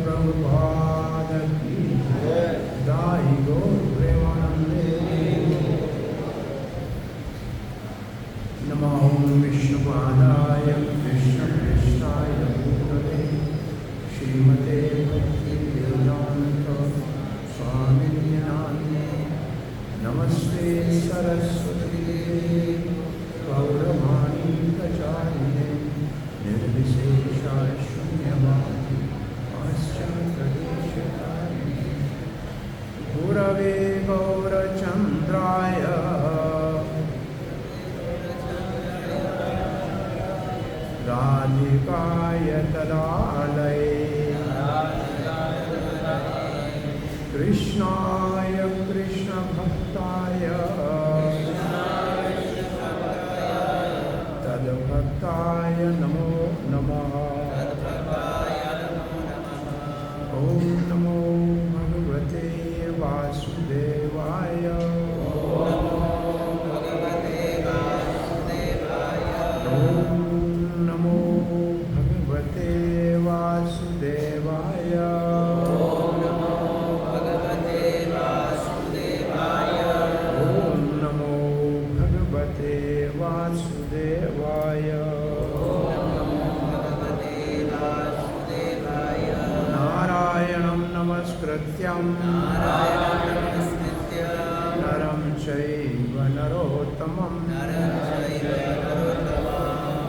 Prabhupada ki Jai Gaur Premanande. Namo Vishnupadaya Krishna Krishnaya Bhutale Srimate Bhakti Vedanta Swami Name. Namaste Saraswati Gauravani Kacharine Nirvishesha Shunyavadi Paschakadeshakari Gurave Gaurachandraya Radhikaya Tadalaya Krishnaya Krishna Bhaktaya Tadbhaktaya Namo Namaha. Om Namo Bhagavate Vasudevaya. Om Namo Bhagavate Vasudevaya. Om Namo Bhagavate Vasudevaya. Narayanam Namaskrityam Naram Chaiva Narottamam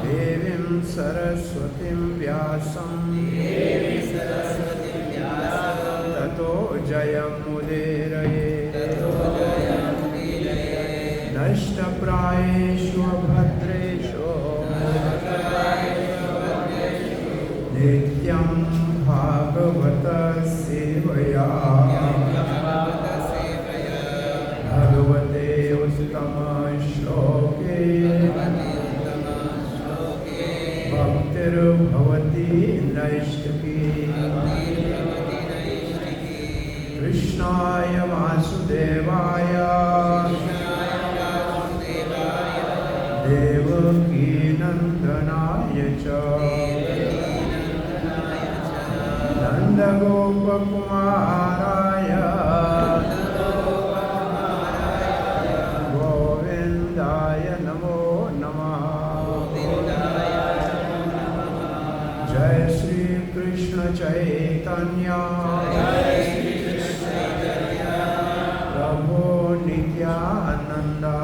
Devim Saraswatim Vyasam Tato Jayam Mudiraye Nashta Prayeshu Bhadreshu Nityam Bhagavata Sevaya Bhagavate Uttama Shloke Bhaktir Bhavati Naishtaki Krishnaya Vasudevaya Devaki Nandanaya Cha Nanda Gopakumaraya Govindaya Namo Namaha. Jai Shri Krishna Chaitanya Prabhu Nityananda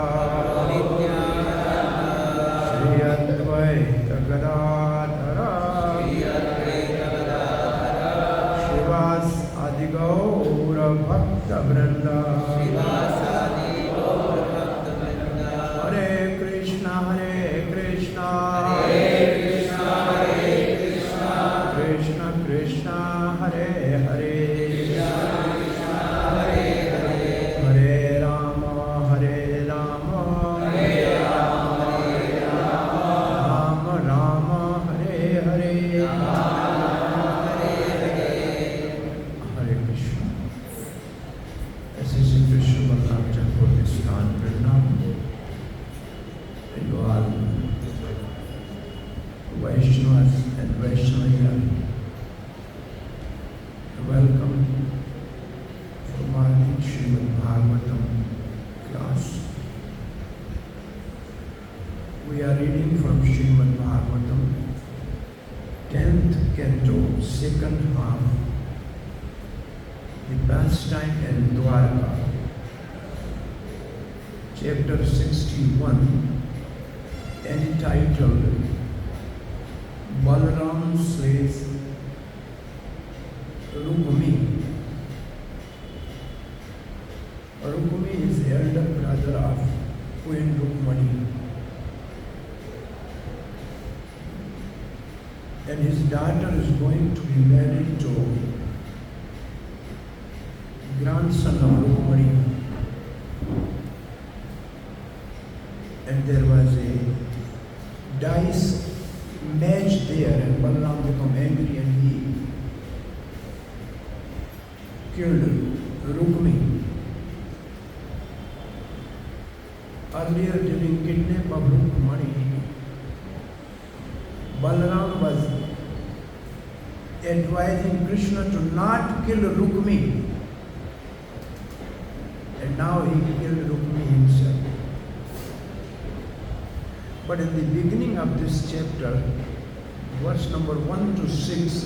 Shri Advaita Gadadhara Shivas Adigaura Bhakta Vrinda. Hare Krishna Krishna Krishna Hare Hare Hare Rama Rama Rama Hare Hare Hare Krishna. This is the Srimada Bhagavatam Vrindavan. And you all Vaishnavas and Vaishnavas, welcome from our Srimad Bhagavatam class. We are reading from Srimad Bhagavatam, 10th canto, second half, the pastime in Dwarka, chapter 61, entitled Balaram slays Rukmi. Rukmi is the elder brother of Queen Rukmani, and his daughter is going to be married to grandson of Rukmani. And there was a dice match there, and Balaram became angry and he killed Rukmi. Earlier during kidnap of Rukmani, Balaram was at advising Krishna to not kill Rukmi. And now he killed Rukmi himself. But in the beginning of this chapter, verse number 1 to 6,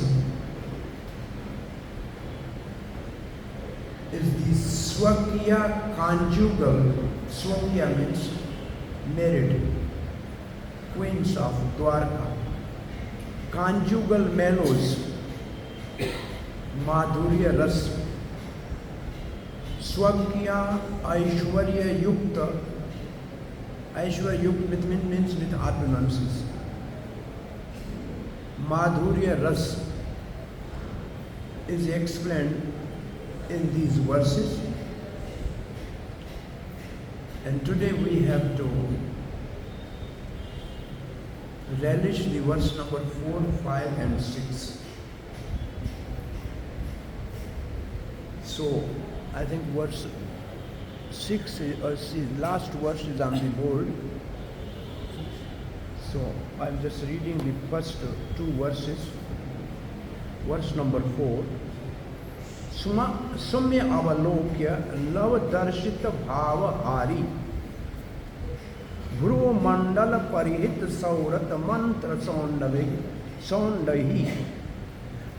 is the Swakya conjugal. Swakya means married, queens of Dwarka. Conjugal mellows, Madhurya Ras. Swakya Aishwarya Yukta. Aishwarya Yukta means with ordinances. Madhurya Ras is explained in these verses. And today we have to relish the verse number 4, 5 and 6. So, I think verse 6, last verse is on the board. So, I'm just reading the first two verses. Verse number 4. Sumya avalokya lav darshita bhava hari Bhru mandala parihit saurat mantra sondahi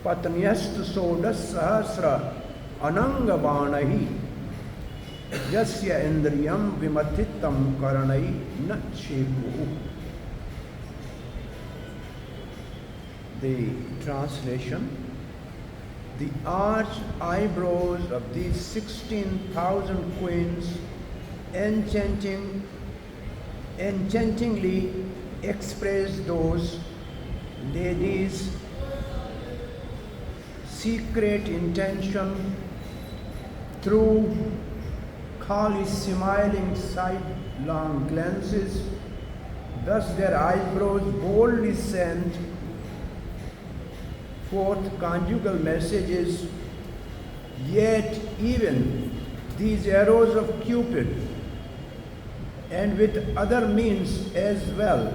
Patnyast sodas sahasra ananga banahi Yasya indriyam vimathitam karanai na sheku. The translation: the arched eyebrows of these 16,000 queens enchantingly express those ladies' secret intention through Kali's smiling sidelong glances. Thus their eyebrows boldly send forth conjugal messages, yet even these arrows of Cupid, and with other means as well,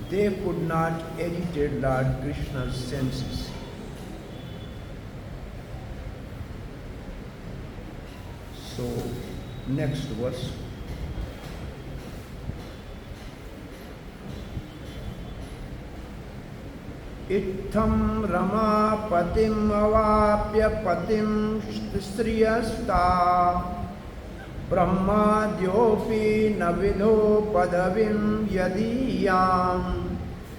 they could not agitate Lord Krishna's senses. So, next verse. Ittham rama patim avapya patim striyasta brahma dyopi navido padavim yadiyam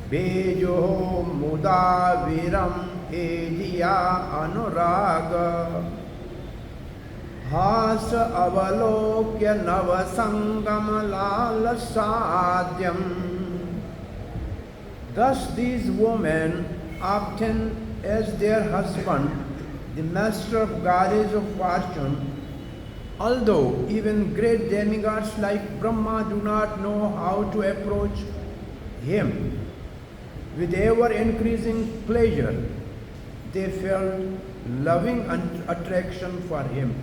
bejo muda viram ediya anuraga hasa avalokya navasangam lalasadyam. Thus these women obtain as their husband the master of goddess of fortune, although even great demigods like Brahma do not know how to approach him. With ever increasing pleasure, they felt loving attraction for him,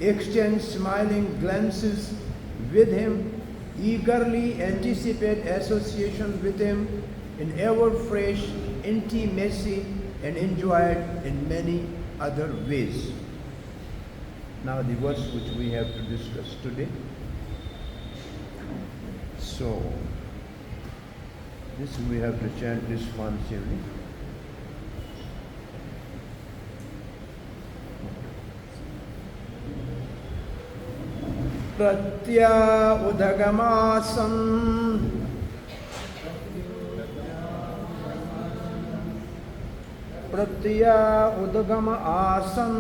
exchange smiling glances with him, eagerly anticipate association with him in ever fresh intimacy, and enjoyed in many other ways. Now the verse which we have to discuss today. So, this we have to chant responsively. Pratya udagamasam Pratya udagama asam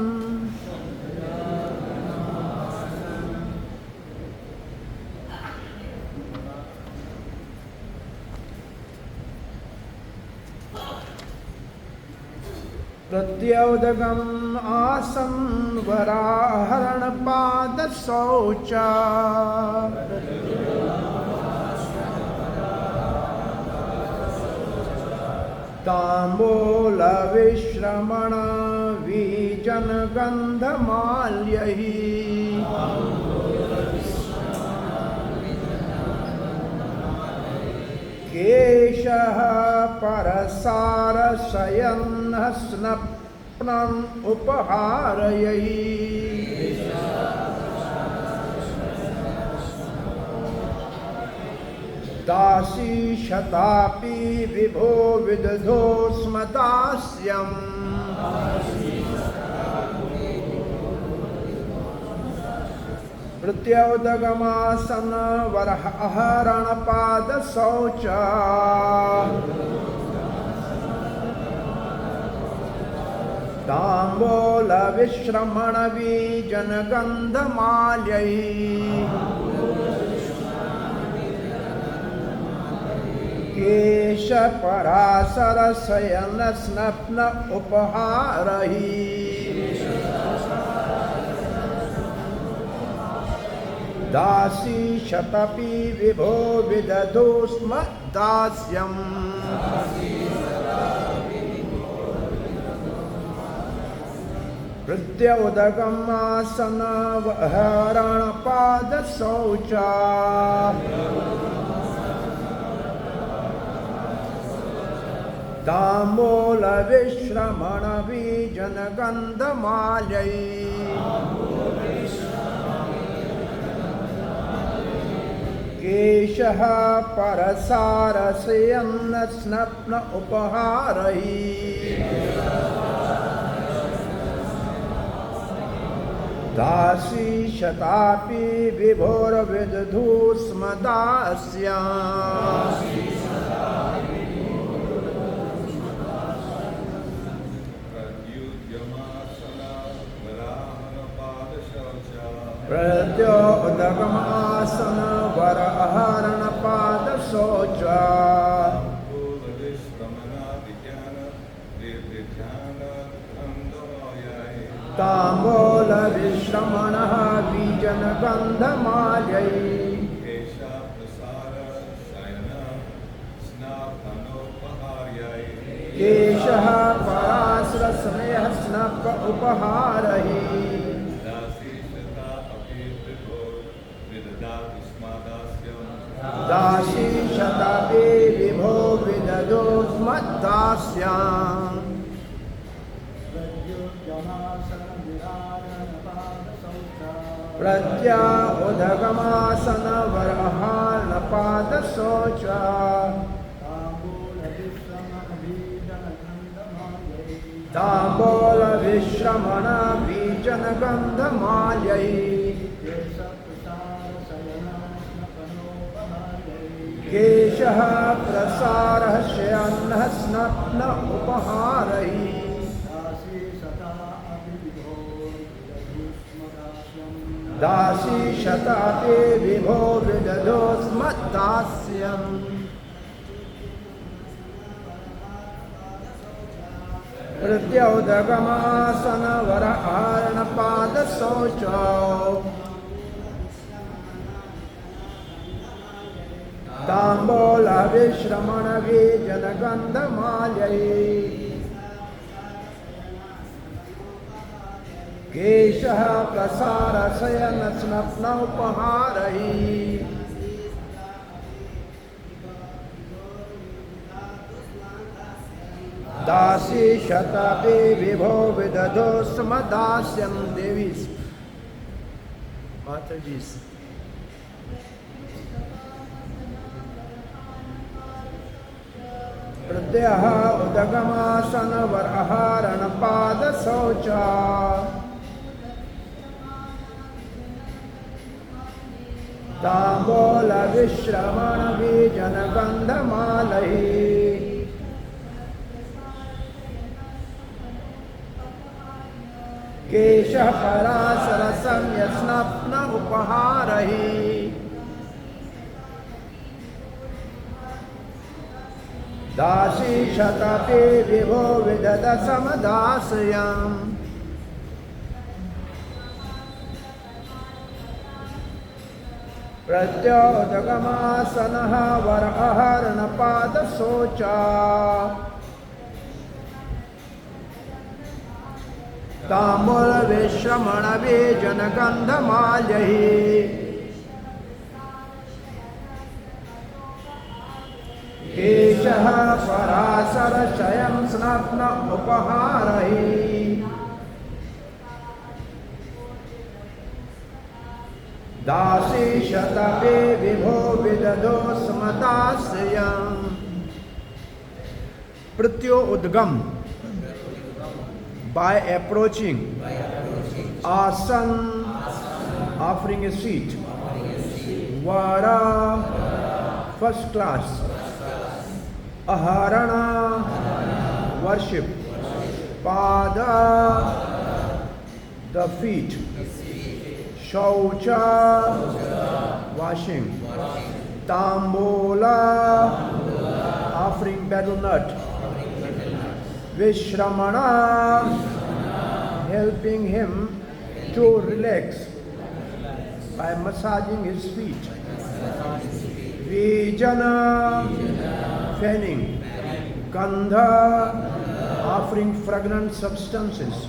Pratyaudagam asam varaharana pada saucha Tambola vishramana vijana gandhamalyahi Keshaha parasara sayan शयन्नः स्नप्नम् उपहारयै दासी शतापि विभो विदधो स्म दास्यम् प्रत्योदगमासन वरहरण पाद शौच तांबूल विश्रमण बीजन गंधमाल्यै केश पराशर शयन स्नप्न उपहारहि दासी शतपि विभो विदधो स्म दास्यम् प्रत्योदगमासन वहरण पाद शौचा तांबूल विश्रमण बीजन गंधमाल्यै केशः परसारसयन्न स्नप्न उपहारहि दासी शतापि विभोर्विदधो स्म दास्याम् प्रत्योदगमासन वरहरण पाद शौच तांबूल विश्रमणः बीजन गंधमाल्यै केशः पराश्रस्नेह स्नप उपहारहि दासी शतापि विभो विदधो स्म दास्याम् प्रत्योदगमासन वरहरण पाद शौच तांबूल विश्रमण बीजन गंधमाल्यै केशः प्रसारः शयन्नः स्नप्न उपहारहि दासी शतापि विभो विदधो स्म दास्यम् प्रत्योदगमासन वरहरण पाद शौच तांबूल विश्रमण बीजन गंधमाल्यै केशः प्रसारसयन स्नप्न उपहारहि दासी शतापि विभो विदधो स्म दास्यम् देवी माताजी प्रत्यह उदगमासन वरहरण पाद शौच तांबूल विश्रमण बीजन गंधमाल्यै केशः पराशरसं स्नप्न उपहारहि दासी शतापि विभो विदध समदास्यम् प्रत्योदगमासनः वरहरण पाद शौच तांबूल विश्रमण बीजन गंधमाल्यै केशः पराशरशयं स्नात्न उपहारहि दासी शतपे विभो विदधो स्मताश्रयम् प्रत्यो उद्गम by approaching asan offering a seat vara first class aharana worship pada the feet shaucha washing tambola offering betel nut Vishramana helping him to relax by massaging his feet. Vijana fanning. Gandha offering fragrant substances.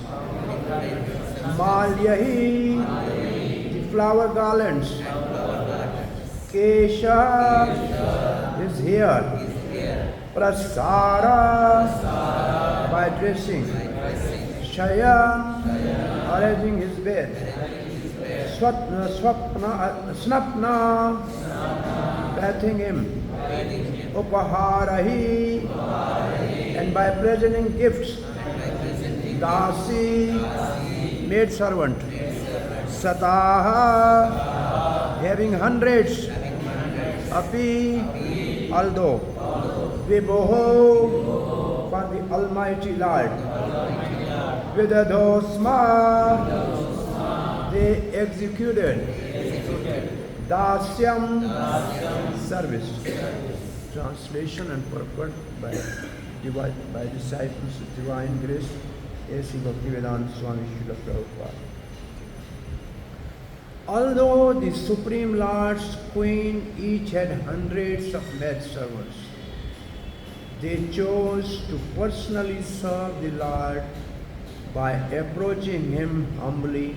Malyahi the flower garlands. Kesha his hair. Prasara by dressing, Shayan arranging his bed, Snapna bathing him, Upaharahi and by presenting gifts, Dasi maid servant, Sataha having hundreds, Api although, Vibhoho for the Almighty Lord. Vidadosma, they executed. Dasyam, service. Translation and purport by disciples of Divine Grace, A.C. Bhaktivedanta Swami Srila Prabhupada. Although the Supreme Lord's Queen each had hundreds of maid servants, they chose to personally serve the Lord by approaching him humbly,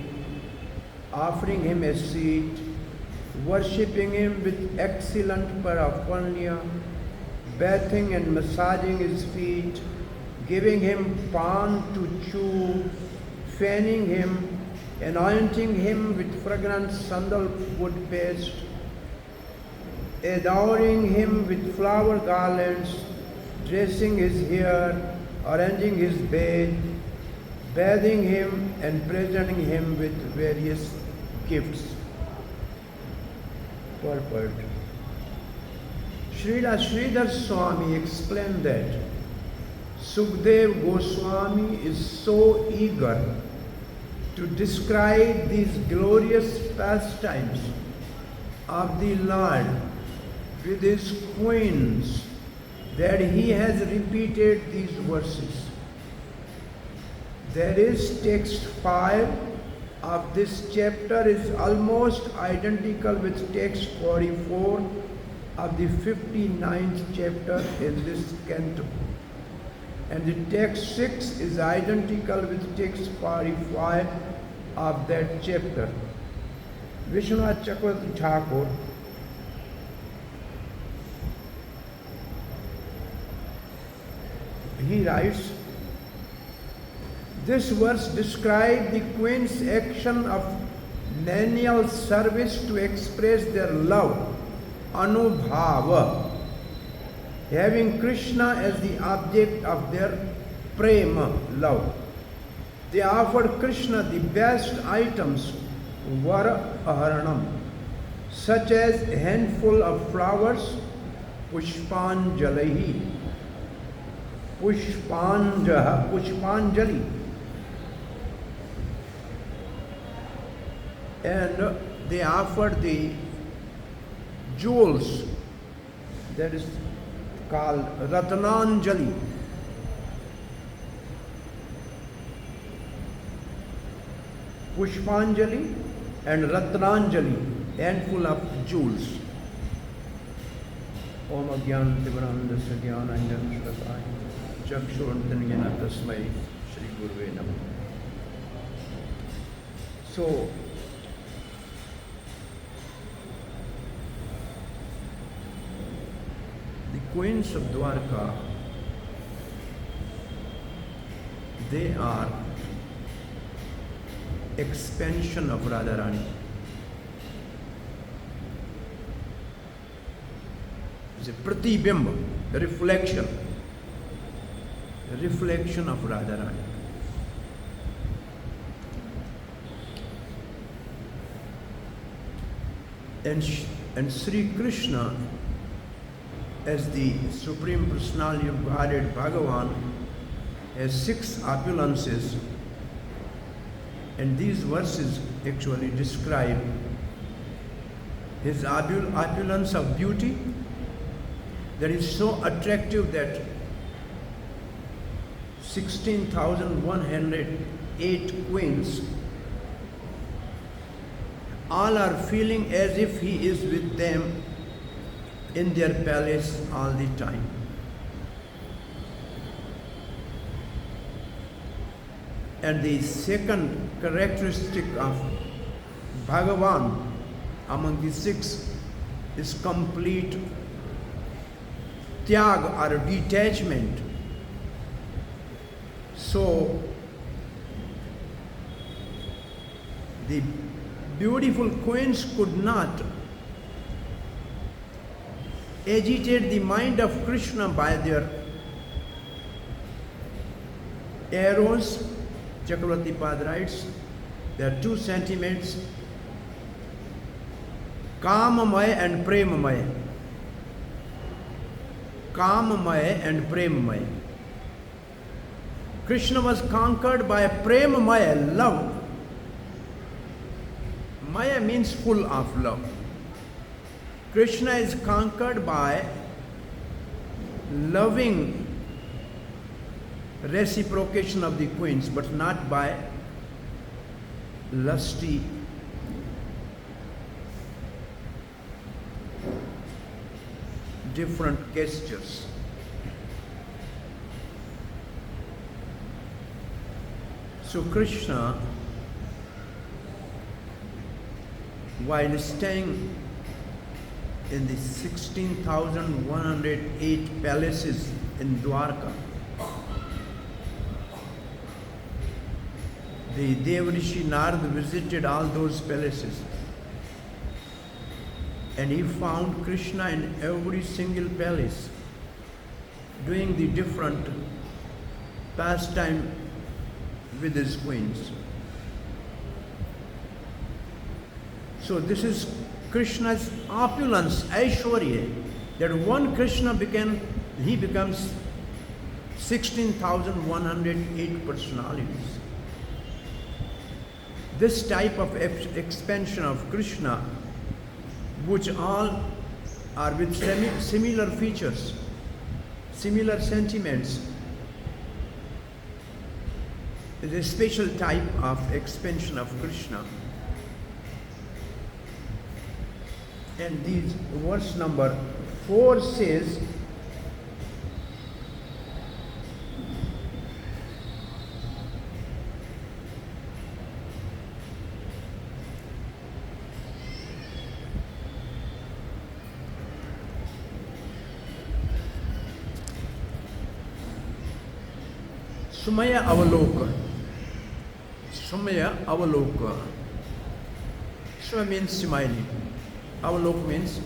offering him a seat, worshipping him with excellent paraphernalia, bathing and massaging his feet, giving him pan to chew, fanning him, anointing him with fragrant sandalwood paste, adoring him with flower garlands, dressing his hair, arranging his bed, bathing him and presenting him with various gifts. Purport. Srila Sridhar Swami explained that Sukdev Goswami is so eager to describe these glorious pastimes of the Lord with his queens that he has repeated these verses. There is text 5 of this chapter is almost identical with text 44 of the 59th chapter in this canto. And the text 6 is identical with text 45 of that chapter. Vishwanath Chakravarti Thakur he writes, this verse describes the queen's action of menial service to express their love, anubhava, having Krishna as the object of their prema, love. They offered Krishna the best items, vara aharanam, such as a handful of flowers, pushpanjali, pushpanjali, and they offered the jewels, that is called Ratnanjali. Pushpanjali and Ratnanjali, handful of jewels. Om Agyan Tivanandasya Gyananjan Shratai Chakshurantanyana Tasmai Shri Guruve Namah. So, the queens of Dwarka, they are expansion of Radharani. It's a pratibimba, the reflection of Radharani. And Sri Krishna, as the Supreme Personality of Godhead, Bhagavan, has 6 opulences, and these verses actually describe his opulence of beauty that is so attractive that 16,108 queens all are feeling as if he is with them in their palace all the time. And the second characteristic of Bhagavan among the 6 is complete tyag or detachment. So the beautiful queens could not agitate the mind of Krishna by their arrows. Chakravarti Pad writes, there are 2 sentiments, Kamamaya and Premamaya. Kamamaya and Premamaya. Krishna was conquered by Premamaya, love. Maya means full of love. Krishna is conquered by loving reciprocation of the queens, but not by lusty different gestures. So Krishna, while staying in the 16,108 palaces in Dwarka, the Devrishi Narada visited all those palaces, and he found Krishna in every single palace doing the different pastime with his queens. So this is Krishna's opulence, Aishwarya, that one Krishna becomes 16,108 personalities. This type of expansion of Krishna, which all are with similar features, similar sentiments, is a special type of expansion of Krishna. And these verse number 4 says, Sumaya Avaloka. Sumaya Avaloka. Sumaya means smiling. Avalok means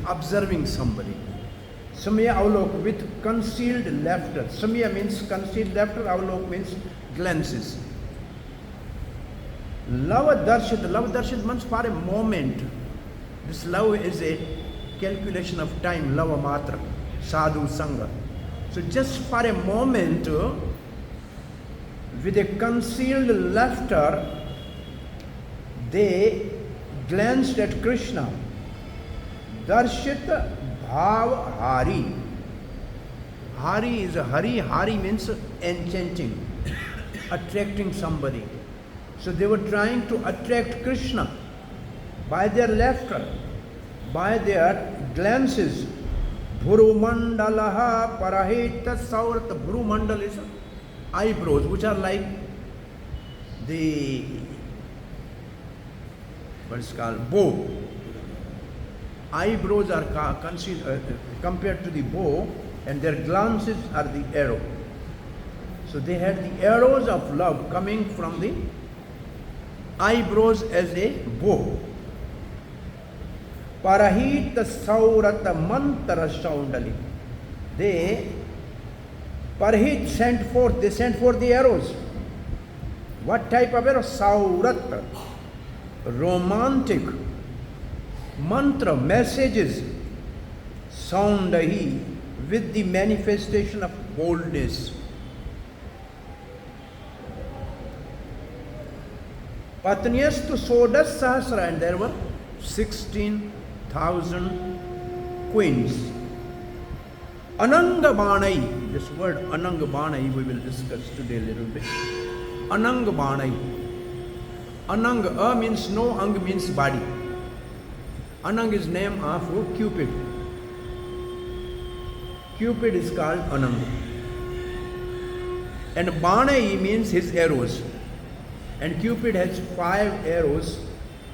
observing somebody. Samya Avalok with concealed laughter. Samya means concealed laughter, Avalok means glances. Love Darshit means for a moment. This love is a calculation of time, lava matra, sadhu sangha. So just for a moment, with a concealed laughter, they glanced at Krishna. Darshit bhav hari. Hari is a hari means enchanting, attracting somebody. So they were trying to attract Krishna by their laughter, by their glances. Bhuru mandalaha parahita saurat. Bhuru mandal is eyebrows, which are like the what's called bow. Eyebrows are compared to the bow, and their glances are the arrow. So they had the arrows of love coming from the eyebrows as a bow. Parahita saurata mantara shaundali. They sent forth the arrows. What type of arrow? Saurata. Romantic. Mantra, messages. Soundahi, with the manifestation of boldness. Patnyastu Sodas Sahasra, and there were 16,000 queens. Ananga Banai, this word Ananga Banai we will discuss today a little bit. Ananga Banai. Ananga, means no, Ang means body. Anang is name of Cupid. Cupid is called Anang. And Banai means his arrows. And Cupid has 5 arrows,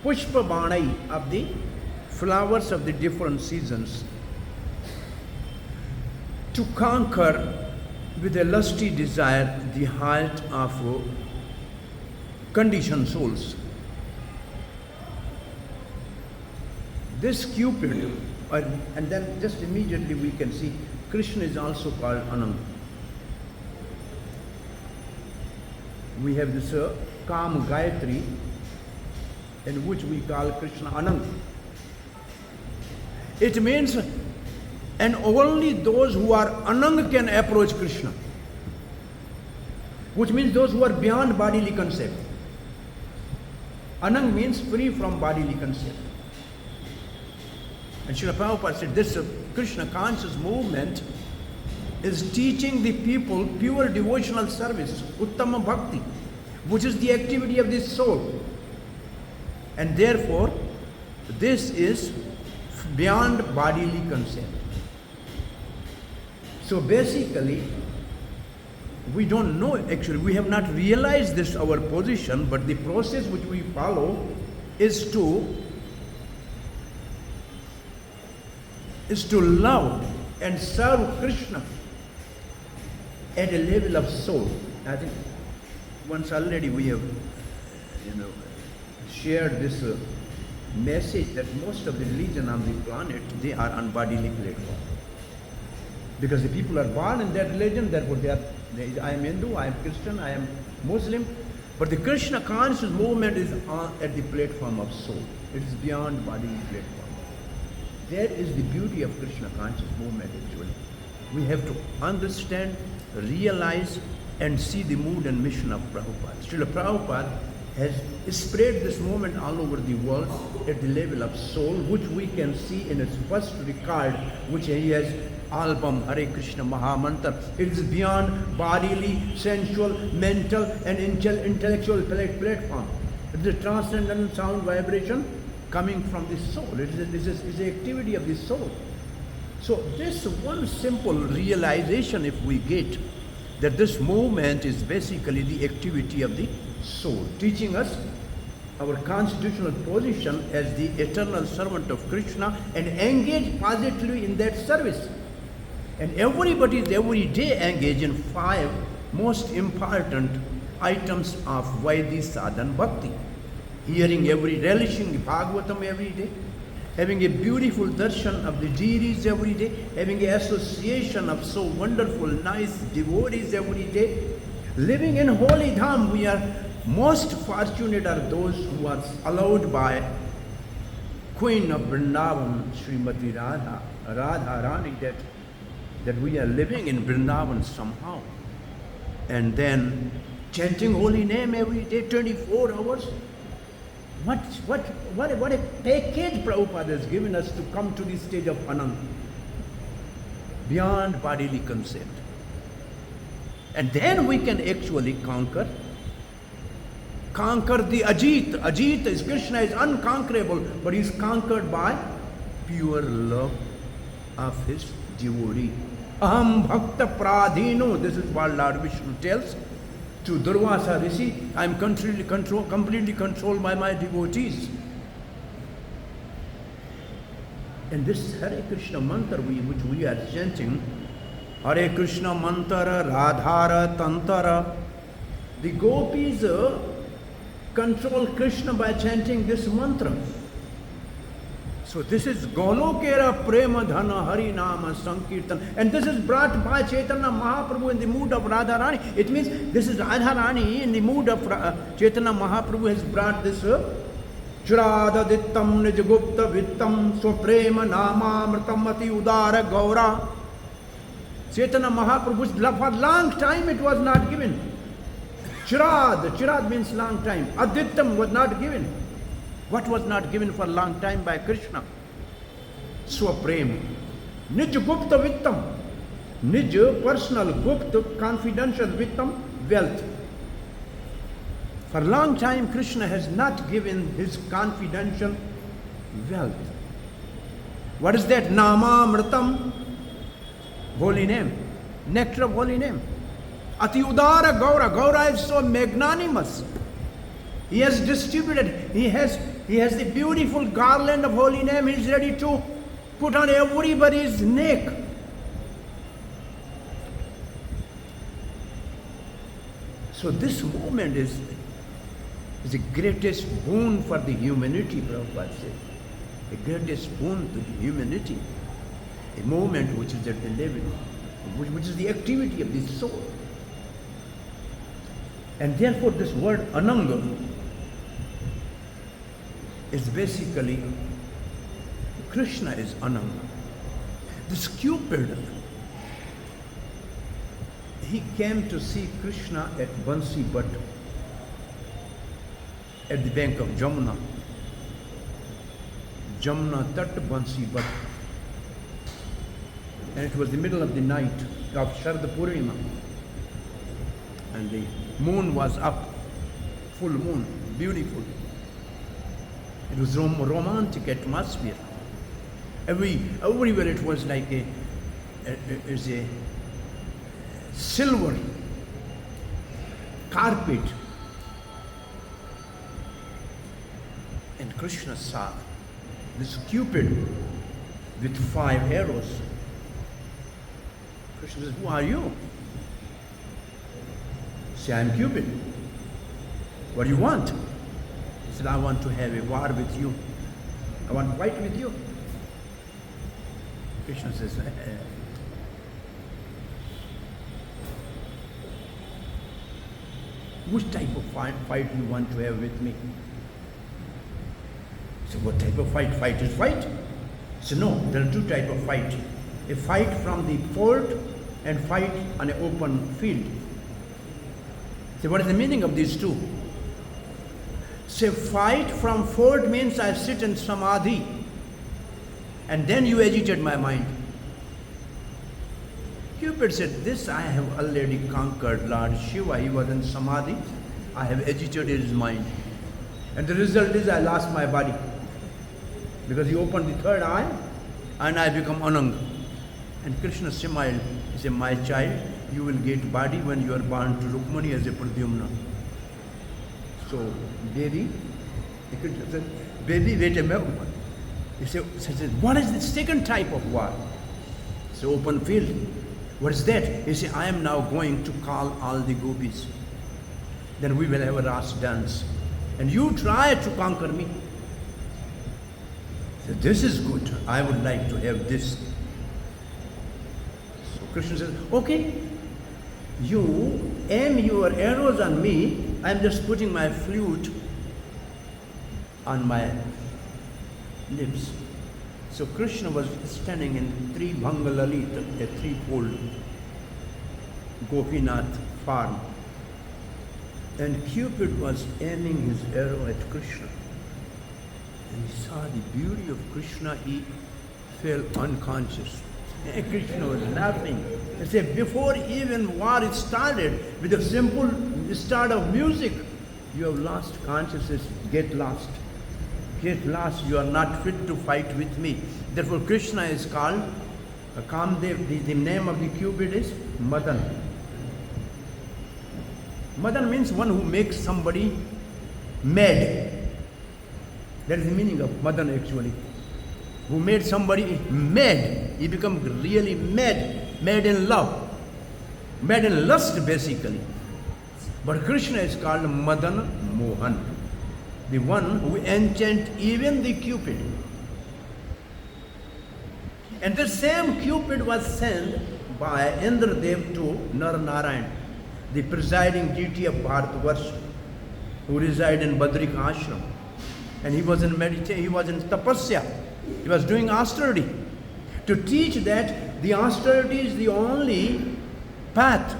Pushpa Banai, of the flowers of the different seasons, to conquer with a lusty desire the heart of conditioned souls. This Cupid, and then just immediately we can see Krishna is also called Anang. We have this Kam Gayatri, in which we call Krishna Anang. It means, and only those who are Anang can approach Krishna, which means those who are beyond bodily concept. Anang means free from bodily concept. And Srila Prabhupada said this Krishna conscious movement is teaching the people pure devotional service, Uttama Bhakti, which is the activity of this soul. And therefore, this is beyond bodily concept. So basically, we don't know actually, we have not realized this our position, but the process which we follow is to love and serve Krishna at a level of soul. I think once already we have shared this message that most of the religion on the planet, they are on bodily platform. Because the people are born in that religion, therefore I am Hindu, I am Christian, I am Muslim. But the Krishna conscious movement is at the platform of soul. It is beyond bodily platform. That is the beauty of Krishna conscious movement actually. We have to understand, realize, and see the mood and mission of Prabhupada. Srila Prabhupada has spread this movement all over the world at the level of soul, which we can see in his first record, which he has album Hare Krishna Mahamantra. It is beyond bodily, sensual, mental, and intellectual platform. It is a transcendental sound vibration coming from the soul. It is the activity of the soul. So this one simple realization, if we get, that this movement is basically the activity of the soul, teaching us our constitutional position as the eternal servant of Krishna and engage positively in that service. And everybody is every day engaged in 5 most important items of Vaidhi Sadhan Bhakti. Hearing relishing Bhagvatam every day, having a beautiful darshan of the deities every day, having an association of so wonderful, nice devotees every day, living in holy dham. We are most fortunate are those who are allowed by Queen of Vrindavan, Srimati Radha Rani, that we are living in Vrindavan somehow. And then chanting holy name every day, 24 hours. What a package Prabhupada has given us to come to the stage of Anand, beyond bodily concept. And then we can actually conquer the Ajit. Ajit is Krishna, is unconquerable, but he is conquered by pure love of his devotee. Aham bhakta pradhino, this is what Lord Vishnu tells to Durvasa Rishi, I am completely controlled by my devotees. And this Hare Krishna mantra which we are chanting, Hare Krishna mantra, Radhara Tantara, the gopis control Krishna by chanting this mantra. So this is Golokera Prema Dhana Hari Nama Sankirtan. And this is brought by Chaitanya Mahaprabhu in the mood of Radharani. It means this is Radharani in the mood of Chaitanya Mahaprabhu has brought this Chradadittam Nijagupta Vittam Swaprema Nama Mritamati Udara Gaura. Chaitanya Mahaprabhu's love for long time it was not given. Chirad means long time. Adittam was not given. What was not given for a long time by Krishna? Swaprem. Nij Gupta Vittam. Nij personal Gupta confidential Vittam wealth. For a long time Krishna has not given his confidential wealth. What is that? Nama Mritam. Holy name. Nectar of holy name. Ati Udara Gaura. Gaura is so magnanimous. He has distributed, he has the beautiful garland of holy name. He is ready to put on everybody's neck. So this moment is the greatest boon for the humanity, Prabhupada said. The greatest boon to the humanity. A moment which is at the level, which is the activity of the soul. And therefore this word Ananga is basically, Krishna is Ananga. This Cupid, he came to see Krishna at Bansi Bhat, at the bank of Jamuna. Jamuna Tat Bansi Bhat. And it was the middle of the night of Sharad Purnima. And the moon was up, full moon, beautiful. It was romantic atmosphere. Everywhere it was like a silver carpet. And Krishna saw this Cupid with 5 arrows. Krishna says, who are you? Say, I'm Cupid. What do you want? He said, I want to have a war with you. I want to fight with you. Krishna says, which type of fight you want to have with me? So what type of fight? Fight is fight. So no, there are 2 types of fight. A fight from the fort and fight on an open field. So what is the meaning of these 2? Say fight from fort means I sit in samadhi and then you agitate my mind. Cupid said, this I have already conquered Lord Shiva. He was in samadhi. I have agitated his mind. And the result is I lost my body. Because he opened the 3rd eye and I become Ananga. And Krishna smiled. He said, my child, you will get body when you are born to Rukmani as a Pradyumna. So, baby, Krishna said, baby, wait a minute. He said, what is the 2nd type of war? It's open field. What is that? He said, I am now going to call all the gopis. Then we will have a Ras dance. And you try to conquer me. So this is good. I would like to have this. So Krishna says, okay, you aim your arrows on me. I am just putting my flute on my lips. So Krishna was standing in 3 Bhangalalit, a 3-fold Gopinath farm. And Cupid was aiming his arrow at Krishna. And he saw the beauty of Krishna, he fell unconscious. And Krishna was laughing. He said, before even war started, with a simple start of music, you have lost consciousness, get lost. Get lost, you are not fit to fight with me. Therefore Krishna is called Kamdev. The name of the Cupid is Madan. Madan means one who makes somebody mad. That is the meaning of Madan actually. who made somebody mad. He become really mad in love, mad in lust basically. But Krishna is called Madan Mohan, the one who enchant even the Cupid. And the same Cupid was sent by Indradev to Nar Narayan, the presiding deity of Bharatvarsha, who reside in Badrika Ashram. And he was in meditation, he was in tapasya, he was doing austerity, to teach that the austerity is the only path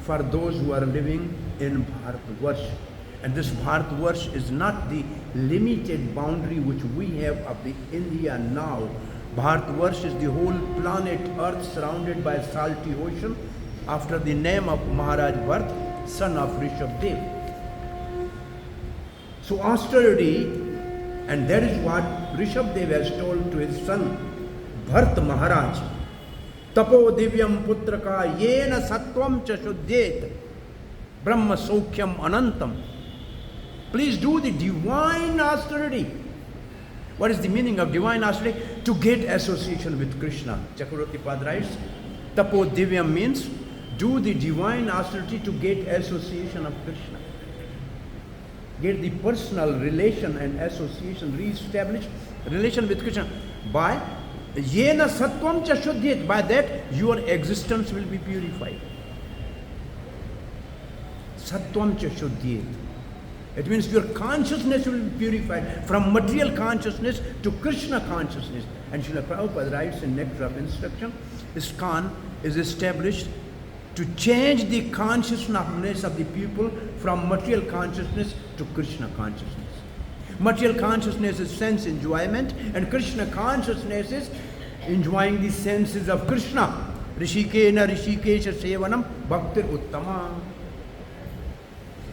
for those who are living in Bharatvarsha. And this Bharatvarsha is not the limited boundary which we have of the India now. Bharatvarsha is the whole planet Earth surrounded by a salty ocean, after the name of Maharaj Bharat, son of Rishabdev. So austerity, and that is what Rishabdev has told to his son Bharat Maharaj. Tapo divyam putraka yena sattvam cha shuddhet brahma sokyam anantam. Please do the divine austerity. What is the meaning of divine austerity? To get association with Krishna. Chakravarti Pad writes, Tapo divyam means do the divine austerity to get association of Krishna. Get the personal relation and association, re-established relation with Krishna. By yena sattvam cha shuddhyet, by that your existence will be purified. Sattvam cha shuddhyet. It means your consciousness will be purified from material consciousness to Krishna consciousness. And Srila Prabhupada writes in Nectar of Instruction, ISKCON is established to change the consciousness of the people from material consciousness to Krishna consciousness. Material consciousness is sense enjoyment, and Krishna consciousness is enjoying the senses of Krishna. Rishikena Rishikesha Sevanam Bhaktir Uttama.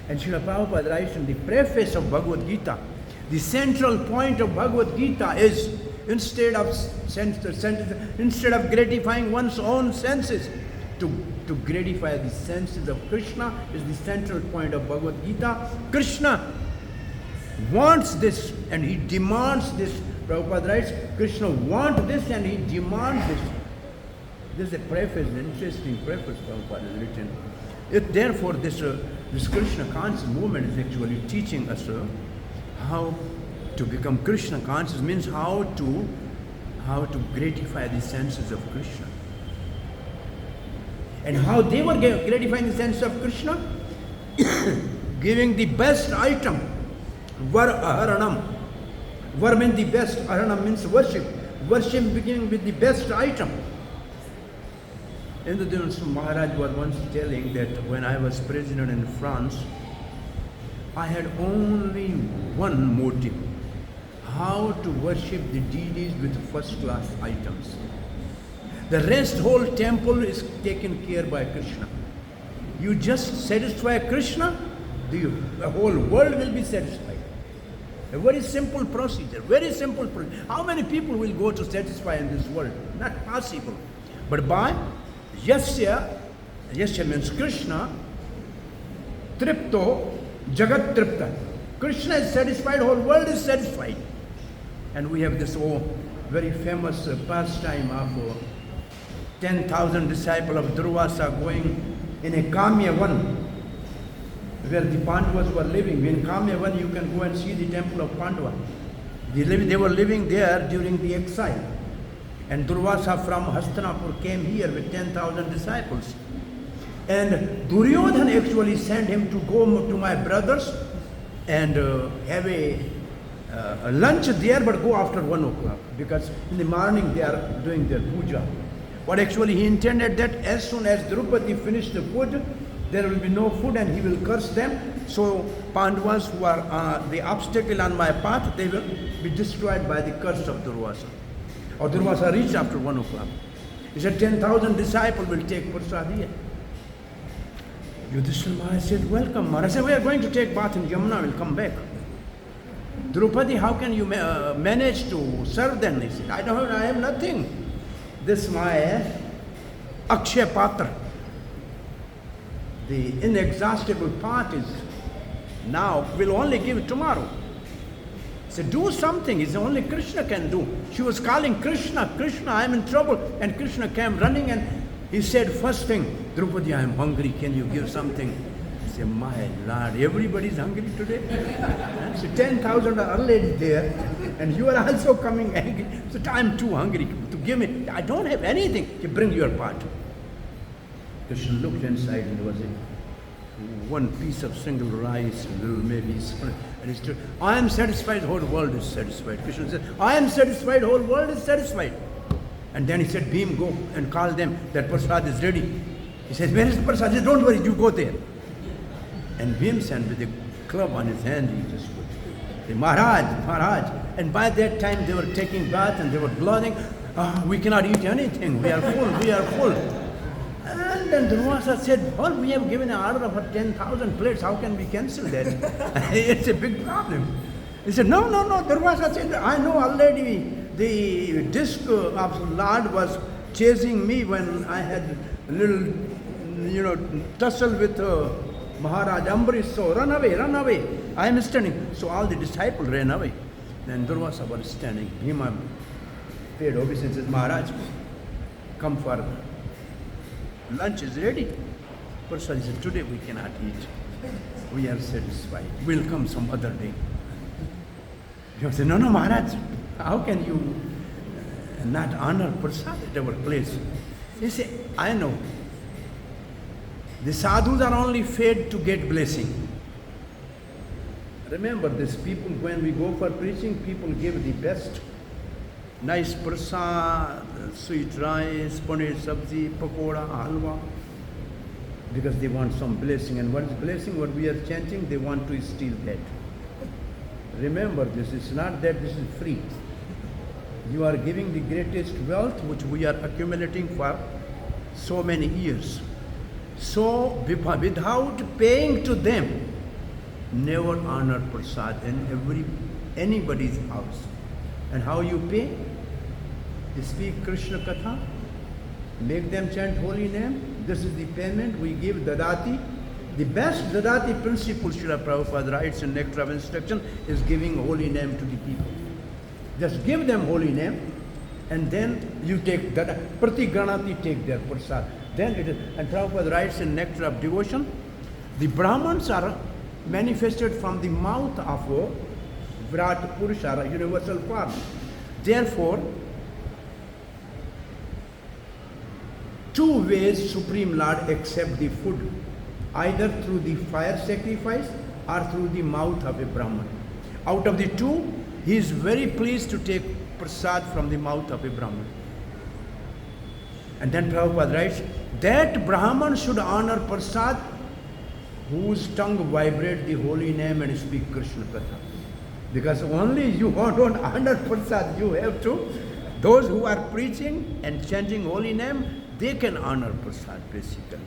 And Srila Prabhupada writes in the preface of Bhagavad Gita, the central point of Bhagavad Gita is instead of gratifying one's own senses, to gratify the senses of Krishna is the central point of Bhagavad Gita. Krishna wants this and he demands this. Prabhupada writes, Krishna wants this and he demands this. This is a preface, an interesting preface Prabhupada has written. Therefore, this Krishna conscious movement is actually teaching us how to become Krishna conscious, means how to gratify the senses of Krishna. And how they were gratifying the sense of Krishna? Giving the best item, var aharanam. Var means the best, aharanam means worship. Worship beginning with the best item. Indradev Maharaj was once telling that when I was president in France, I had only one motive: how to worship the deities with first class items. The rest whole temple is taken care by Krishna. You just satisfy Krishna, the whole world will be satisfied. A very simple procedure, very simple procedure. How many people will go to satisfy in this world? Not possible. But by Yasya means Krishna, Tripto, Jagat Tripta. Krishna is satisfied, whole world is satisfied. And we have this very famous pastime of 10,000 disciples of Durvasa going in a Kamya Van, where the Pandavas were living. In Kamya Van, you can go and see the temple of Pandava. They were living there during the exile. And Durvasa from Hastinapur came here with 10,000 disciples. And Duryodhana actually sent him to go to my brothers and have a lunch there, but go after 1 o'clock, because in the morning they are doing their puja. But actually he intended that as soon as Draupadi finished the food, there will be no food and he will curse them. So Pandavas who are the obstacle on my path, they will be destroyed by the curse of Durvasa. Or Durvasa reached after 1 o'clock. He said 10,000 disciples will take prasad here. Yudhishthira Maharaj said, welcome. Maharaj said, we are going to take bath in Yamuna, we'll come back. Draupadi, how can you manage to serve them? He said, I have nothing. This my Akshay Patra. The inexhaustible part is now, we'll only give tomorrow. He said, do something. He said, only Krishna can do. She was calling Krishna, Krishna, I am in trouble. And Krishna came running and he said, first thing, Draupadi, I am hungry. Can you give something? He said, my Lord, everybody is hungry today. So 10,000 are already there. And you are also coming angry. So I am too hungry to give me. I don't have anything. You bring your part. Krishna looked inside and there was one piece of single rice, a little maybe spoon. And he said, I am satisfied, the whole world is satisfied. Krishna said, I am satisfied, the whole world is satisfied. And then he said, Bhim, go and call them, that prasad is ready. He says, where is the prasad? He said, don't worry, you go there. And Bhim sent with a club on his hand, he just put, say, Maharaj, Maharaj. And by that time they were taking bath and they were bloating. We cannot eat anything, we are full, we are full. And then Durvasa said, well, we have given an order for 10,000 plates, how can we cancel that? It's a big problem. He said, no, Durvasa said, I know already the disc of Lord was chasing me when I had a little, tussle with Maharaj Ambrish, so run away, I am standing. So all the disciples ran away. Then Durvasa was standing. Bhima paid obeisance and says, Maharaj, come for lunch is ready. Prasad said, today we cannot eat. We are satisfied. We'll come some other day. He said, no, Maharaj, how can you not honor Prasad at our place? He said, I know. The sadhus are only fed to get blessing. Remember this, people, when we go for preaching, people give the best. Nice prasad, sweet rice, paneer sabzi, pakoda, halwa. Because they want some blessing. And what is blessing? What we are chanting, they want to steal that. Remember this, it's not that this is free. You are giving the greatest wealth which we are accumulating for so many years. So without paying to them, never honor prasad in anybody's house. And how you pay? You speak Krishna Katha, make them chant holy name. This is the payment we give dadati. The best dadati principle Srila Prabhupada writes in Nectar of Instruction is giving holy name to the people. Just give them holy name and then you take dadati. Prati Ganati take their prasad. Then it is, and Prabhupada writes in Nectar of Devotion, the Brahmans are manifested from the mouth of Virat Purusha, universal form. Therefore, two ways Supreme Lord accepts the food, either through the fire sacrifice or through the mouth of a Brahman. Out of the two, he is very pleased to take prasad from the mouth of a Brahman. And then Prabhupada writes, that Brahman should honor prasad whose tongue vibrate the holy name and speak Krishna Katha. Because only you don't honor prasad, you have to. Those who are preaching and chanting holy name, they can honor prasad basically.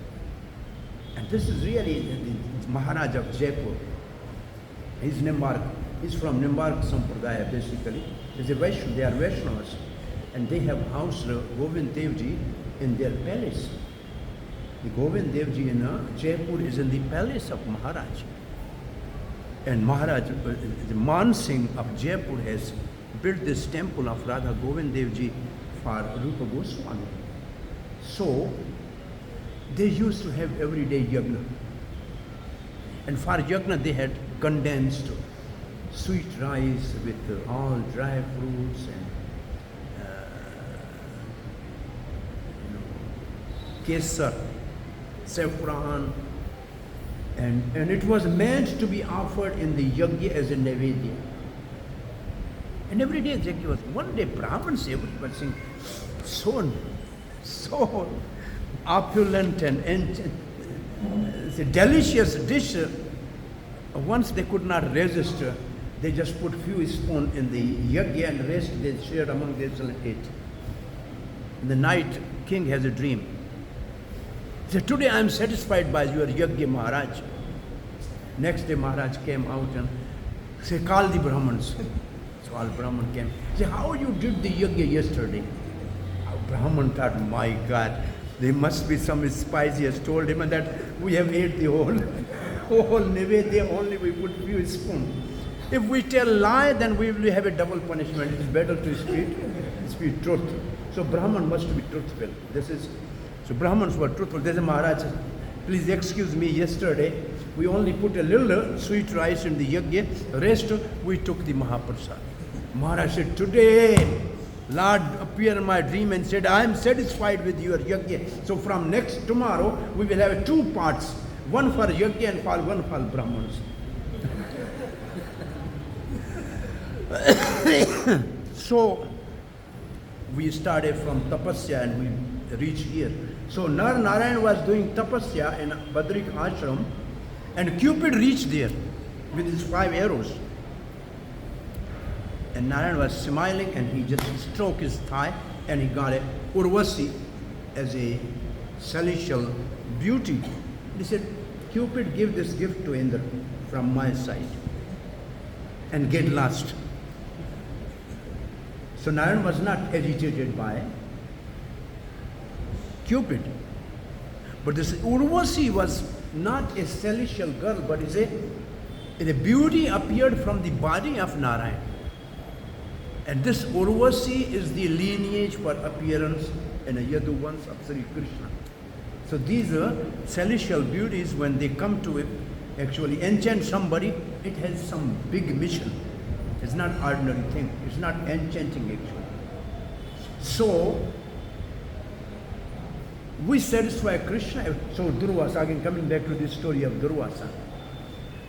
And this is really the Maharaj of Jaipur. He's Nimbark. He's from Nimbark Sampradaya basically. He's a Vaishnava, they are Vaishnavas. And they have housed Govind Devji in their palace. The Govind Devji in Jaipur is in the palace of Maharaj. And Maharaj, the Man Singh of Jaipur has built this temple of Radha Govind Devji for Rupa Goswami. So, they used to have everyday yagna. And for yagna they had condensed sweet rice with all dry fruits and kesar, saffron, and it was meant to be offered in the yajna as a nevedya. And every day yajna was, one day Brahmins, everybody saying, so opulent and it's a delicious dish. Once they could not resist, they just put few spoons in the yajna and rest they shared among themselves and ate. In the night, king has a dream. He said, today I am satisfied by your yajna, Maharaj. Next day Maharaj came out and said, call the Brahmins. So all Brahmins came. He said, how you did the yajna yesterday? Brahman thought, my God, there must be some spice. He has told him and that we have ate the whole Nivedya, only we put few spoons. If we tell lie, then we will have a double punishment. It is better to speak truth. So Brahman must be truthful. So Brahmans were truthful. There's a Maharaj. Please excuse me, yesterday we only put a little sweet rice in the yajna. Rest we took the Mahaprasad. Maharaj said, today Lord appeared in my dream and said, I am satisfied with your yajna. So from tomorrow we will have 2 parts. One for yajna and one for Brahmans. So we started from tapasya and we reached here. So Nar Narayan was doing tapasya in Badrik Ashram, and Cupid reached there with his 5 arrows. And Narayan was smiling and he just stroked his thigh and he got a Urvasi as a celestial beauty. He said, Cupid, give this gift to Indra from my side and get lost. So Narayan was not agitated by Cupid. But this Urvasi was not a celestial girl, but is a beauty appeared from the body of Narayan. And this Urvasi is the lineage for appearance in a Yaduvans of Sri Krishna. So these celestial beauties, when they come to actually enchant somebody, it has some big mission. It's not ordinary thing. It's not enchanting actually. So we satisfy Krishna. So Durvasa, again coming back to this story of Durvasa.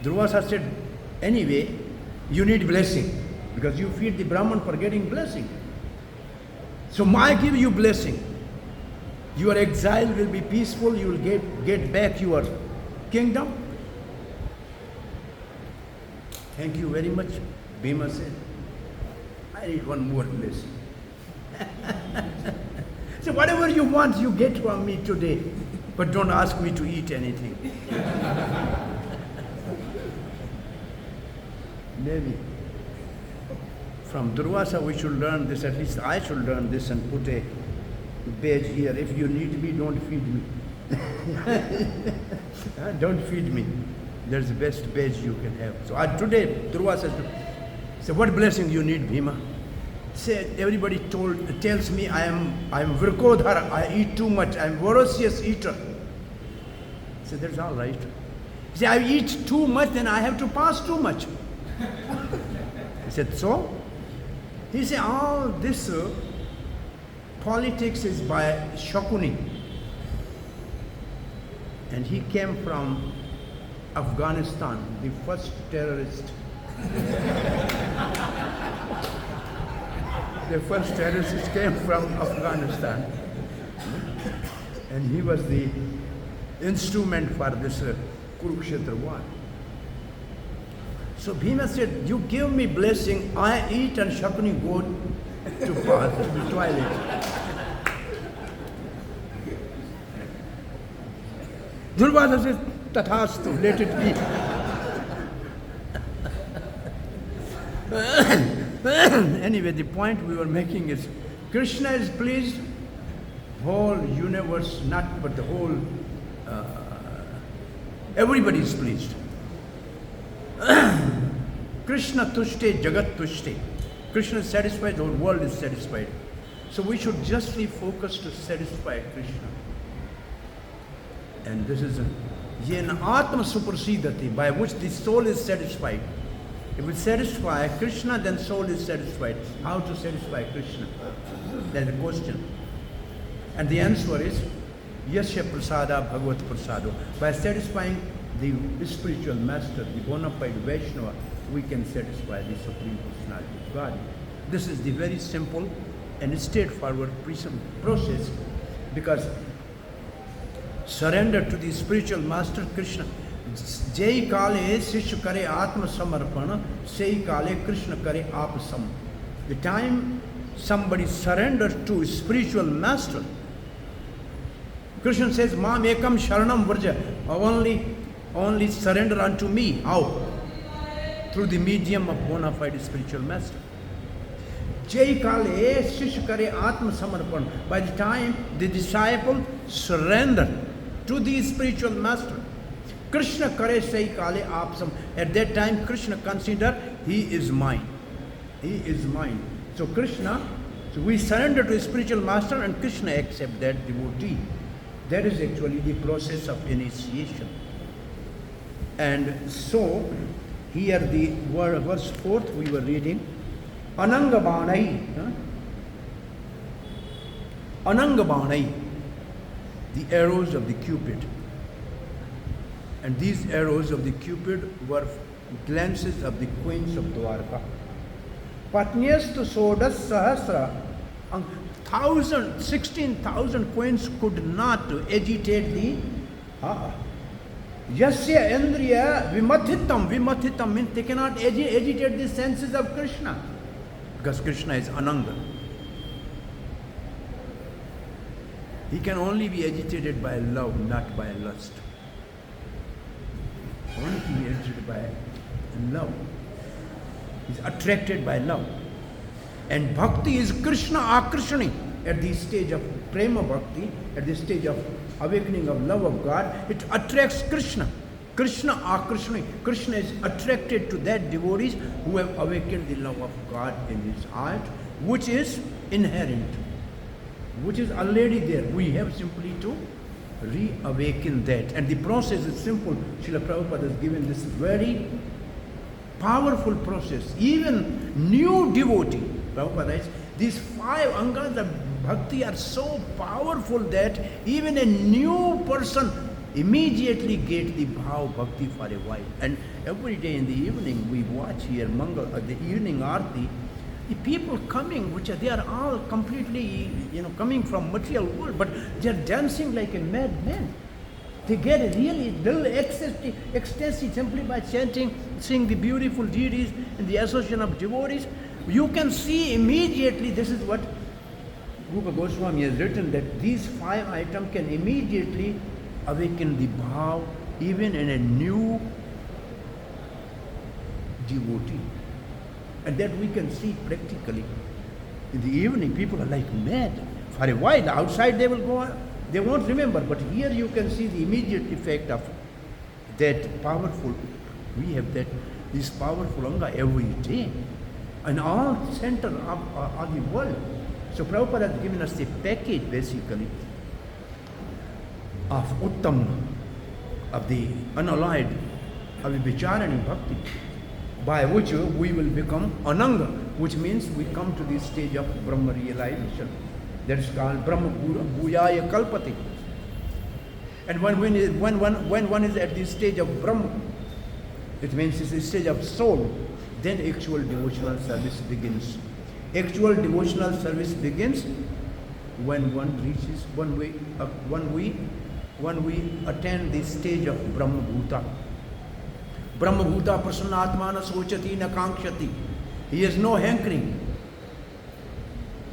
Durvasa said, anyway, you need blessing because you feed the Brahman for getting blessing. So I give you blessing. Your exile will be peaceful. You will get back your kingdom. Thank you very much. Bhima said, I need one more blessing. So whatever you want, you get from me today. But don't ask me to eat anything. Maybe. From Durvasa we should learn this, at least I should learn this and put a badge here. If you need me, don't feed me. Don't feed me. That's the best badge you can have. So today, Durvasa said, what blessing you need, Bhima? Said, everybody tells me I am Virkodhara, I eat too much, I am voracious eater. He said, that's all right. He said, I eat too much, then I have to pass too much. He said, so? He said, all this politics is by Shakuni. And he came from Afghanistan, the first terrorist. The first terrorist came from Afghanistan. And he was the instrument for this Kurukshetra war. So Bhima said, you give me blessing, I eat and Shakuni go to pass to the toilet. Durvasa says, tathastu, let it be. Anyway, the point we were making is, Krishna is pleased, whole universe, not but the whole, everybody is pleased. Krishna tushte, jagat tushte. Krishna is satisfied, the whole world is satisfied. So we should justly focus to satisfy Krishna. And this is yen atma suprasidati, by which the soul is satisfied. If we satisfy Krishna, then soul is satisfied. How to satisfy Krishna? That's the question. And the answer is, yasya prasada bhagavat prasado. By satisfying the spiritual master, the bona fide Vaishnava, we can satisfy the Supreme Personality of God. This is the very simple and straightforward process, because surrender to the spiritual master Krishna. Jai kale shishya kare atma samarpana, sei kale Krishna kare apasam. The time somebody surrenders to spiritual master, Krishna says, Mam ekam sharanam varja, only surrender unto me. How? Through the medium of bona fide spiritual master. Jai kale shishya kare atma samarpana. By the time the disciple surrender to the spiritual master, Krishna kare sai kale apsam. At that time, Krishna consider He is mine. He is mine. So Krishna, so we surrender to a spiritual master and Krishna accepts that devotee. That is actually the process of initiation. And so, here the verse 4th we were reading, Anangabanai. Anangabanai, the arrows of the Cupid. And these arrows of the Cupid were glances of the queens of Dwarka. Patnyastu sodas sahasra, 16,000 queens could not agitate the Yasya Indriya Vimathitam means they cannot agitate the senses of Krishna. Because Krishna is Ananga. He can only be agitated by love, not by lust. Only to be agitated by love. He's attracted by love. And bhakti is Krishna Akrishani. At the stage of prema bhakti, at the stage of awakening of love of God, it attracts Krishna. Krishna Akrishani. Krishna is attracted to that devotees who have awakened the love of God in his heart, which is inherent, which is already there. We have simply to reawaken that. And the process is simple. Srila Prabhupada has given this very powerful process. Even new devotee, Prabhupada writes, these 5 angas of bhakti are so powerful that even a new person immediately get the bhav bhakti for a while. And every day in the evening we watch here the evening arti, the people coming, they are all completely, coming from material world, but they are dancing like a madman. They get a really little ecstasy simply by chanting, seeing the beautiful deities in the association of devotees. You can see immediately, this is what Rupa Goswami has written, that these 5 items can immediately awaken the bhav even in a new devotee. And that we can see practically. In the evening, people are like mad. For a while, outside they will go on, they won't remember, but here you can see the immediate effect of that powerful, we have this powerful anga every day. And all center of the world. So Prabhupada has given us a package basically of Uttam, of the unalloyed, of the Vicharani Bhakti, by which we will become Ananga, which means we come to the stage of Brahma realization. That is called Brahma Bhuyaya Kalpati. And when one is at the stage of Brahma, it means it's the stage of soul, then actual devotional service begins. Actual devotional service begins when one reaches, when we attain the stage of Brahma Bhuta. Brahma Bhuta Prasannatmana Sochati Nakangshati. He has no hankering.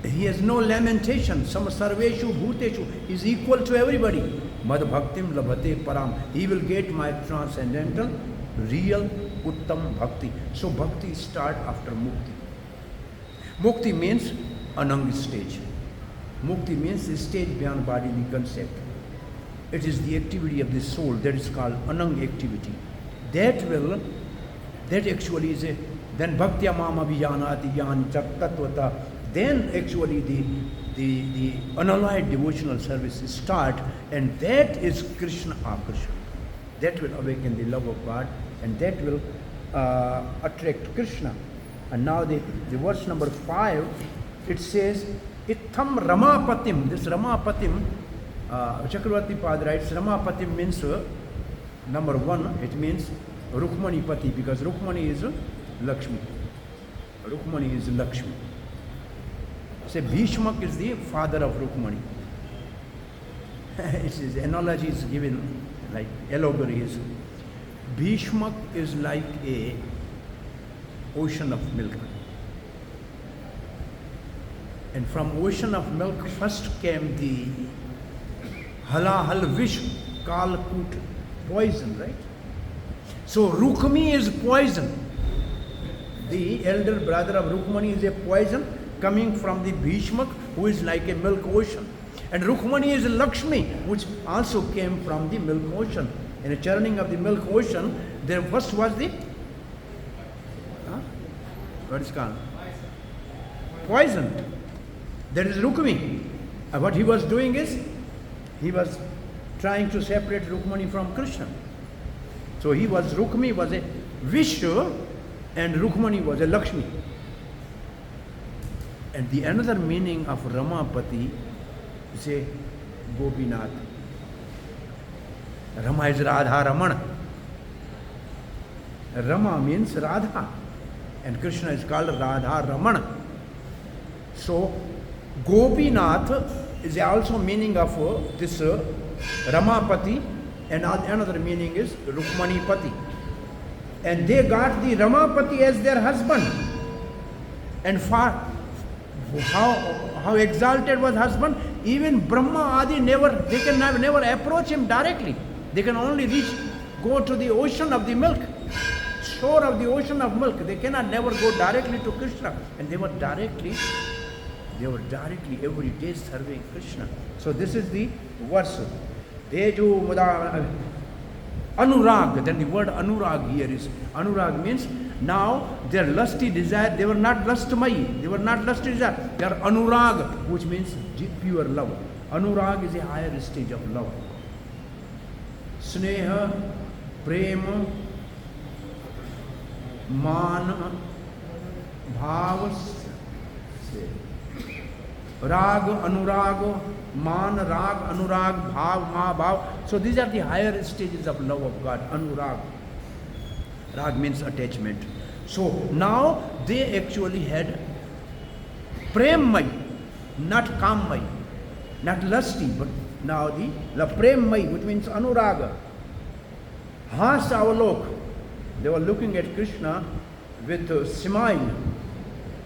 He has no lamentation. Samasarveshu Bhuteshu is equal to everybody. Mad Bhaktim Labhate Param. He will get my transcendental, real, Uttam Bhakti. So Bhakti start after Mukti. Mukti means Ananga stage. Mukti means the stage beyond bodily concept. It is the activity of the soul that is called Ananga activity. That actually is then Bhaktya Mama Vijanati Yan Tatvata. Then actually the unalloyed devotional services start, and that is Krishna Akrishna. That will awaken the love of God, and that will attract Krishna. And now the verse number 5, it says, Itham Ramapatim. This Ramapatim, Chakravarti Pad writes, Ramapatim means, number 1, it means Rukmani Pati, because Rukmani is Lakshmi. Rukmani is Lakshmi. Say Bhishmak is the father of Rukmani. It is analogy is given, like allegory is. Bhishmak is like a ocean of milk. And from ocean of milk first came the halahal vish, kalkut, poison, right? So Rukmi is poison. The elder brother of Rukmani is a poison coming from the Bhishmak, who is like a milk ocean. And Rukmani is Lakshmi, which also came from the milk ocean. In the churning of the milk ocean, there first was the What is called? Poison. That is Rukmini. What he was doing is, he was trying to separate Rukmini from Krishna. So Rukmini was a Vishnu and Rukmini was a Lakshmi. And the another meaning of Ramapati is a Gopinath. Rama is Radha Ramana. Rama means Radha. And Krishna is called Radha Ramana. So Gopinath is also meaning of this Ramapati, and another meaning is Rukmanipati. And they got the Ramapati as their husband. And for how exalted was husband, even Brahma Adi they can never approach him directly. They can only go to the ocean of the milk, shore of the ocean of milk. They cannot never go directly to Krishna. And they were directly every day serving Krishna. So this is the verse. Teju Muda Anurag. Then the word Anurag here is, Anurag means now their lusty desire, they were not lustmayi, they were not lusty desire, they are Anurag, which means pure love. Anurag is a higher stage of love. Sneha, Prema, Man, Bhav, Rag, Anurag, Man, Rag, Anurag, Bhav, Ma, Bhav. So these are the higher stages of love of God. Anurag. Rag means attachment. So now they actually had Premmai, not Kammai, not lusty, but now the Premmai, which means Anuraga. Has Avalok. They were looking at Krishna with a smile.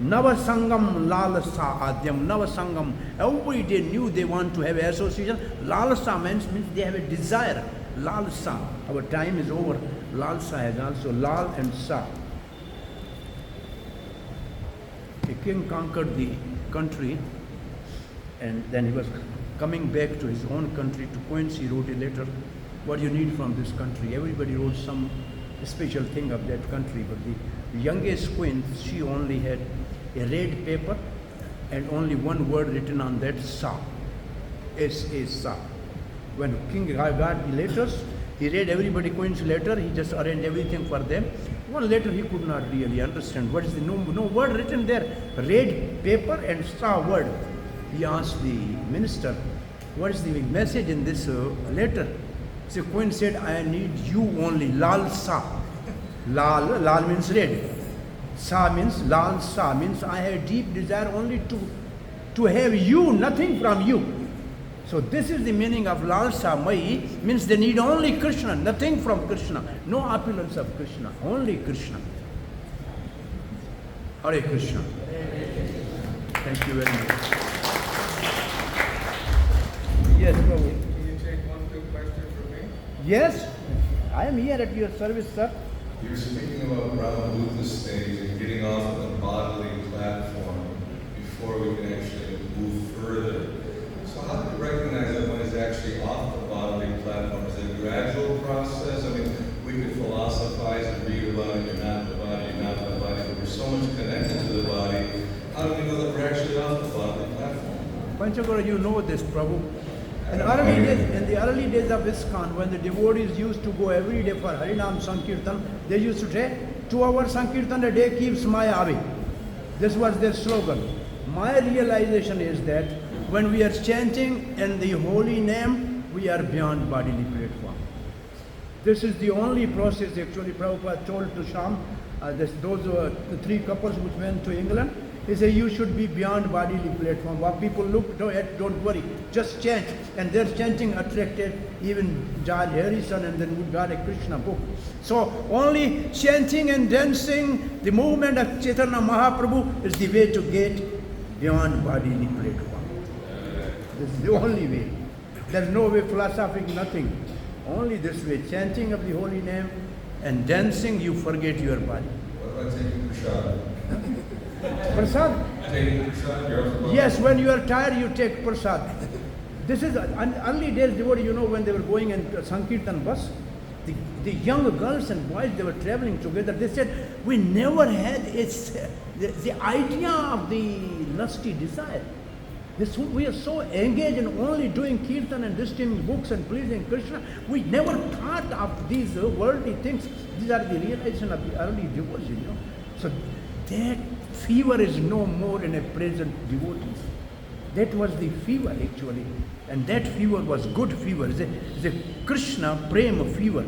Navasangam lalasa adyam. Navasangam. Every day knew they want to have association. Lalasa means they have a desire. Lalsa. Our time is over. Lalsa has also Lal and Sa. A king conquered the country, and then he was coming back to his own country. To Quincy, he wrote a letter. What do you need from this country? Everybody wrote some special thing of that country, but the youngest queen, she only had a red paper and only one word written on that, Sa. S-A, Sa. When king got the letters, he read everybody queen's letter, he just arranged everything for them. One letter he could not really understand. What is the no word written there? Red paper and Sa word. He asked the minister, what is the message in this letter? So queen said, I need you only, Lal Sa. Lal means red. Sa means Lal Sa, means I have deep desire only to have you, nothing from you. So this is the meaning of Lalsa Mai, means they need only Krishna, nothing from Krishna, no opulence of Krishna, only Krishna. Hare Krishna. Thank you very much. Yes, Prabhu. Can you take one quick question from me? Yes, I am here at your service, sir. You're speaking about Brahma stage and getting off the bodily platform before we can actually move further. So how do you recognize that one is actually off the bodily platform? Is it a gradual process? I mean, we could philosophize and read about it, you're not the body, you're not the body, but we're so much connected to the body. How do we know that we're actually off the bodily platform? Panchagora, you know this, Prabhu. In the early days of ISKCON, when the devotees used to go every day for Harinam Sankirtan, they used to say, 2 hours Sankirtan a day keeps Maya away. This was their slogan. My realization is that when we are chanting in the holy name, we are beyond bodily platform. This is the only process actually Prabhupada told to Sham, those 3 couples which went to England. He said, you should be beyond bodily platform. What people look at, don't worry, just chant. And their chanting attracted even George Harrison, and then we got a Krishna book. So only chanting and dancing, the movement of Chaitanya Mahaprabhu is the way to get beyond bodily platform. This is the only way. There's no way philosophic, nothing. Only this way, chanting of the holy name and dancing, you forget your body. What about taking prasad? Prasad? Taking prasad? Yes, when you are tired, you take prasad. This is early days devotee, when they were going in Sankirtan bus, the young girls and boys, they were traveling together. They said, we never had the idea of the lusty desire. We are so engaged in only doing kirtan and distributing books and pleasing Krishna. We never thought of these worldly things. These are the realization of the early devotees, So that fever is no more in a present devotees. That was the fever actually. And that fever was good fever. It's a Krishna prema fever.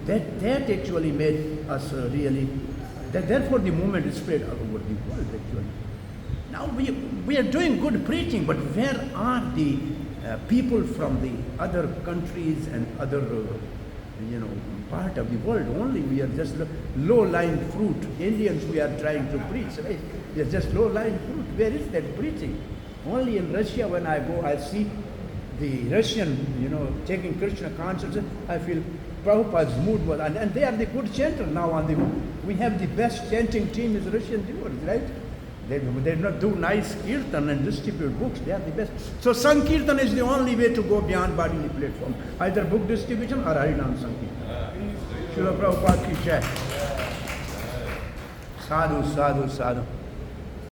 That actually made us really, therefore the movement spread all over the world actually. Now we are doing good preaching, but where are the people from the other countries and other, part of the world? Only we are just low-lying fruit. Indians we are trying to preach, right? We are just low-lying fruit. Where is that preaching? Only in Russia when I go, I see the Russian, taking Krishna consciousness. I feel Prabhupada's mood was, and they are the good chanters now we have the best chanting team is Russian devotees, right? They do not do nice kirtan and distribute books. They are the best. So Sankirtan is the only way to go beyond bodily platform. Either book distribution or Harinam Sankirtan. Srila Prabhupada ki jai. Sadhu, sadhu, sadhu.